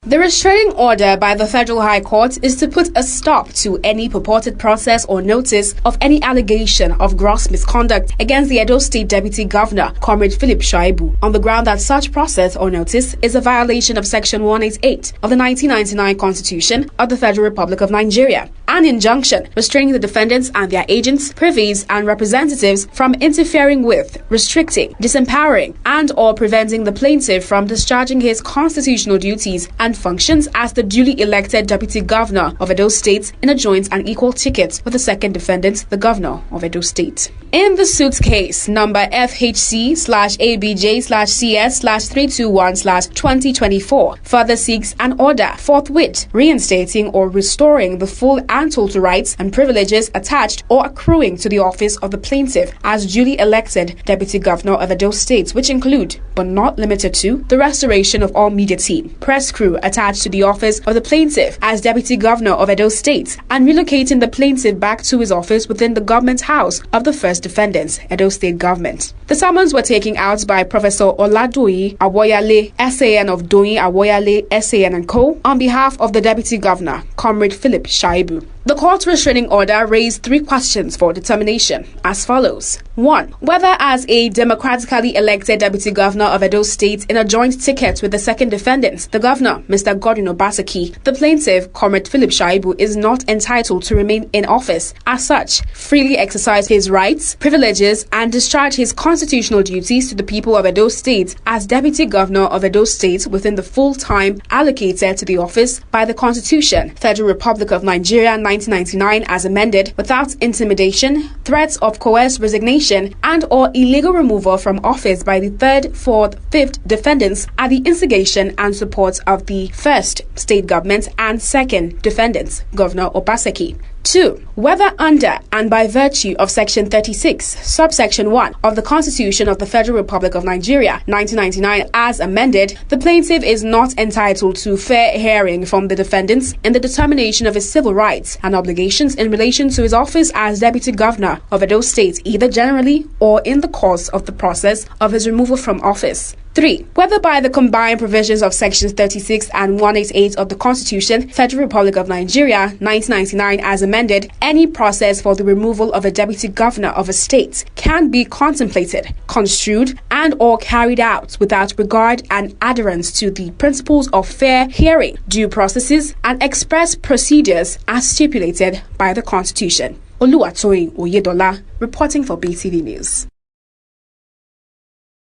The restraining order by the Federal High Court is to put a stop to any purported process or notice of any allegation of gross misconduct against the Edo State Deputy Governor, Comrade Shaibu, on the ground that such process or notice is a violation of Section 188 of the 1999 Constitution of the Federal Republic of Nigeria. An injunction restraining the defendants and their agents, privies, and representatives from interfering with, restricting, disempowering, and/or preventing the plaintiff from discharging his constitutional duties and functions as the duly elected Deputy Governor of Edo State in a joint and equal ticket with the second defendant, the Governor of Edo State. In the suit case number FHC/ABJ/CS/321/2024, further seeks an order forthwith reinstating or restoring the full and total rights and privileges attached or accruing to the office of the plaintiff as duly elected Deputy Governor of Edo State, which include, but not limited to, the restoration of all media team, press crew attached to the office of the plaintiff as Deputy Governor of Edo State, and relocating the plaintiff back to his office within the government house of the first defendants, Edo State government. The summons were taken out by Professor Oladoyi Awoyale, SAN of Doyin Awoyale, SAN and Co., on behalf of the Deputy Governor, Comrade Shaibu. The court restraining order raised three questions for determination as follows. 1. Whether as a democratically elected Deputy Governor of Edo State in a joint ticket with the second defendant, the Governor, Mr. Gov.Obaseki, the plaintiff, Comrade Shaibu, is not entitled to remain in office, as such, freely exercise his rights, privileges, and discharge his constitutional duties to the people of Edo State as Deputy Governor of Edo State within the full time allocated to the office by the Constitution, Federal Republic of Nigeria 1999 as amended, without intimidation, threats of coerced resignation, and/or illegal removal from office by the third, fourth, fifth defendants at the instigation and support of the first state government and second defendants, Gov.Obaseki. 2. Whether under and by virtue of Section 36, subsection 1 of the Constitution of the Federal Republic of Nigeria, 1999 as amended, the plaintiff is not entitled to fair hearing from the defendants in the determination of his civil rights and obligations in relation to his office as Deputy Governor of Edo State, either generally or in the course of the process of his removal from office. 3. Whether by the combined provisions of Sections 36 and 188 of the Constitution, Federal Republic of Nigeria, 1999 as amended, any process for the removal of a Deputy Governor of a state can be contemplated, construed, and/or carried out without regard and adherence to the principles of fair hearing, due processes, and express procedures as stipulated by the Constitution. Oluwatoyin Oyedola, reporting for BTV News.